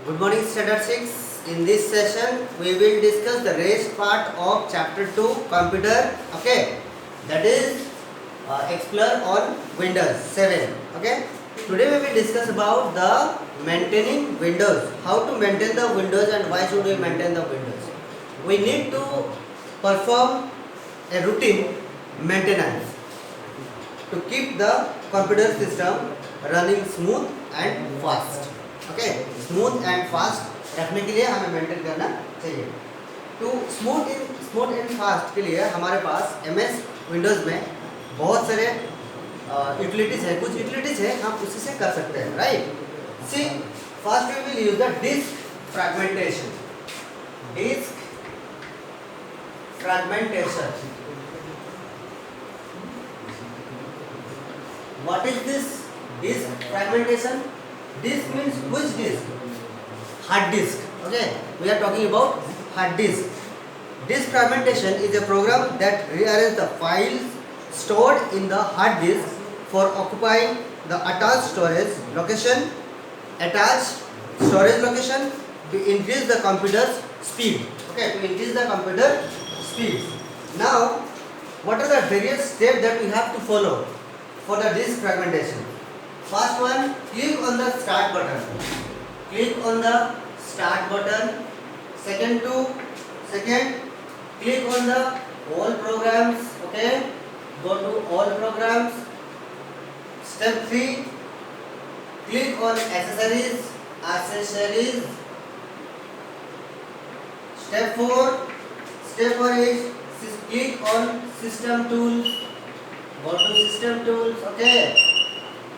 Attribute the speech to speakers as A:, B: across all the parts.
A: Good morning, Standard 6. In this session, we will discuss the rest part of Chapter 2, Computer. Okay, that is Explorer on Windows 7. Okay, today we will discuss about the maintaining Windows. How to maintain the Windows and why should we maintain the Windows? We need to perform a routine maintenance to keep the computer system running smooth and fast. Okay, smooth and fast रखने के लिए हमें maintain करना चाहिए। तो smooth and fast के लिए हमारे पास एमएस विंडोज़ में बहुत सारे यूटिलिटीज़ है, कुछ यूटिलिटीज़ है हम उसी से कर सकते हैं, right. See first we will use the disk fragmentation. What is this disk fragmentation? Disk means which disk? Hard disk. Okay, we are talking about hard disk. Disk fragmentation is a program that rearranges the files stored in the hard disk for occupying the attached storage location to increase the computer's speed. Okay, to increase the computer speed. Now, what are the various steps that we have to follow for the disk fragmentation? First one, click on the start button. Second, click on the all programs. Okay, go to all programs. Step 3, click on accessories. Step 4 is click on system tools. Go to system tools. Okay.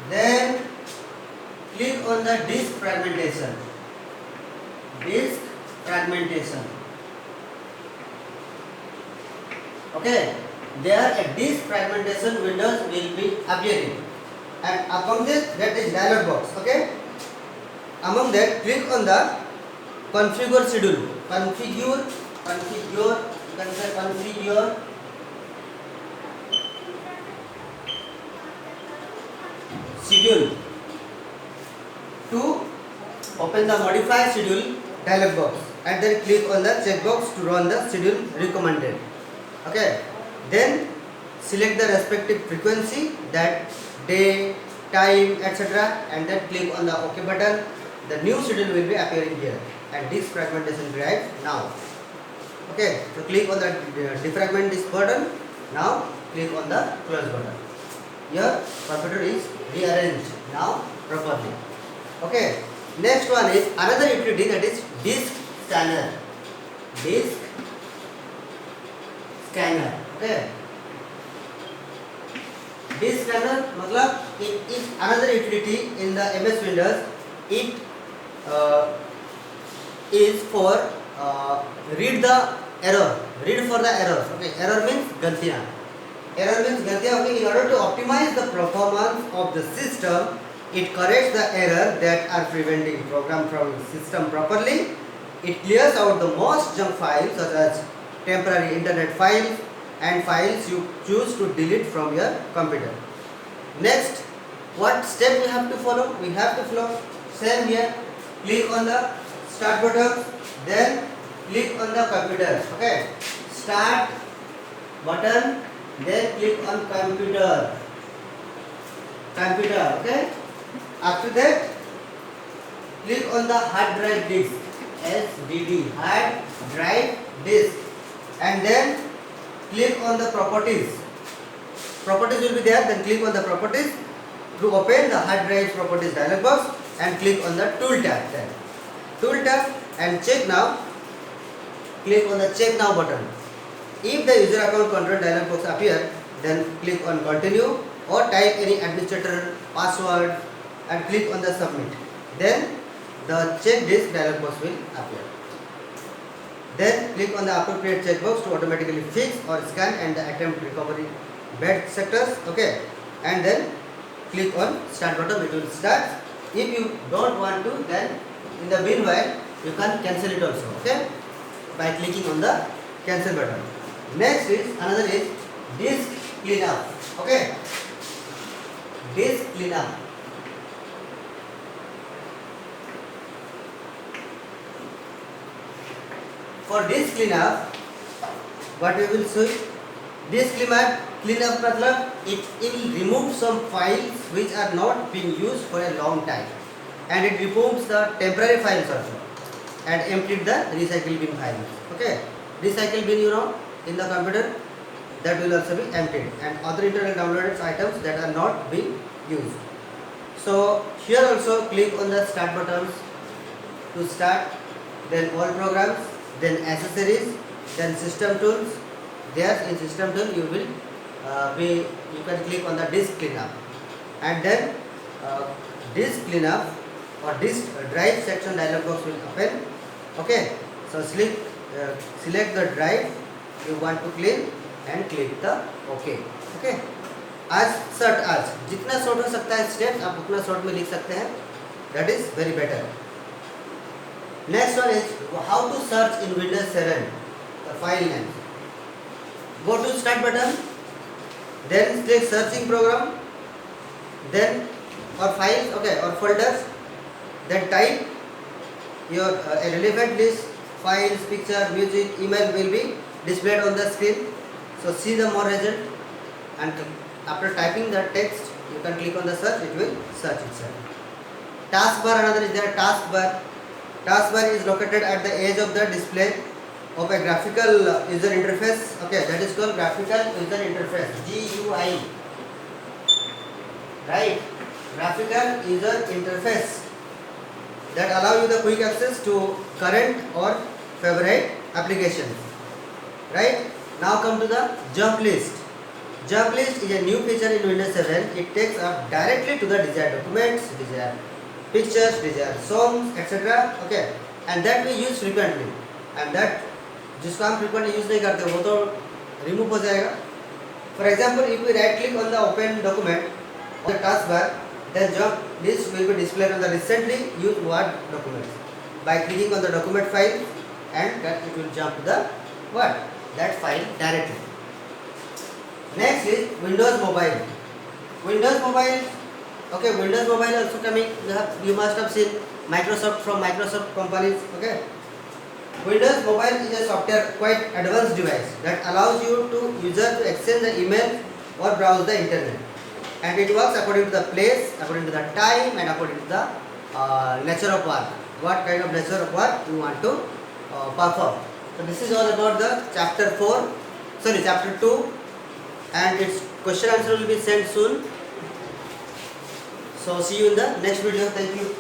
A: Then click on the disk fragmentation. Okay, there a disk fragmentation windows will be appearing, and among this that is dialog box. Okay, among that click on the configure schedule. Configure. You can say configure. Schedule. To open the modify schedule dialog box and then click on the checkbox to run the schedule recommended. Okay, then select the respective frequency, that day, time, etc. and then click on the OK button. The new schedule will be appearing here and disk fragmentation arrives now. Okay, so click on the defragment disk button. Now click on the close button. Your computer is rearranged now properly. Okay, next one is another utility, that is disk scanner. Okay, disk scanner मतलब it is another utility in the MS Windows. It is for read for the errors. Okay, error means गलतियाँ. Okay, in order to optimize the performance of the system, it corrects the error that are preventing program from system properly. It clears out the most junk files such as temporary internet files and files you choose to delete from your computer. Next, what step we have to follow? We have to follow same here. Click on the start button, then click on the computer. Okay, start button. Then click on computer. Okay. After that, click on the hard drive disk. HDD, hard drive disk, and then click on the properties. Properties will be there. Then click on the properties to open the hard drive properties dialog box and click on the tool tab. Then tool tab and check now. Click on the check now button. If the user account control dialog box appear, then click on continue or type any administrator password and click on the submit. Then the check disk dialog box will appear. Then click on the appropriate checkbox to automatically fix or scan and attempt recovery bad sectors. Okay, and then click on start button. It will start. If you don't want to, then in the meanwhile you can cancel it also. Okay, by clicking on the cancel button. Next is another is disk cleanup. Okay, disk cleanup. For disk cleanup, what we will see, disk cleanup मतलब it will remove some files which are not being used for a long time, and it removes the temporary files also, and emptied the recycle bin files. Okay, recycle bin, you know, in the computer, that will also be emptied, and other internal downloaded items that are not being used. So here also click on the start buttons to start, then all programs, then accessories, then system tools. There in system tool you will you can click on the disk cleanup, and then disk cleanup or disk drive section dialog box will open. Okay, so select the drive you want to clean and click the OK. Okay, आज जितना short हो सकता है steps आप उतना short में लिख सकते हैं, that is very better. Next one is how to search in Windows 7 the file name. Go to start button, then click searching program, then or files, okay, or folders, then type your relevant list, files, picture, music, email will be displayed on the screen. So see the more result, and after typing the text you can click on the search, it will search itself. Taskbar, another is there, taskbar. Taskbar is located at the edge of the display of a graphical user interface. Okay, that is called graphical user interface, GUI. Right, graphical user interface that allow you the quick access to current or favorite applications. Right, now come to the jump list. Jump list is a new feature in Windows 7. It takes us directly to the desired documents, desired pictures, desired songs, etc. Okay, and that we use frequently, and that जिसको हम frequently use नहीं करते वो तो remove हो जाएगा. For example, if we right click on the open document on the taskbar, then jump list will be displayed on the recently used Word documents by clicking on the document file, and that it will jump to the Word, that file directly. Next is Windows Mobile. Windows Mobile, okay, Windows Mobile also coming. You must have seen Microsoft from Microsoft companies. Okay, Windows Mobile is a software quite advanced device that allows you to user to exchange the email or browse the internet, and it works according to the place, according to the time, and according to the nature of work. What kind of nature of work you want to perform. So this is all about the chapter 2, and its question answer will be sent soon. So see you in the next video. Thank you.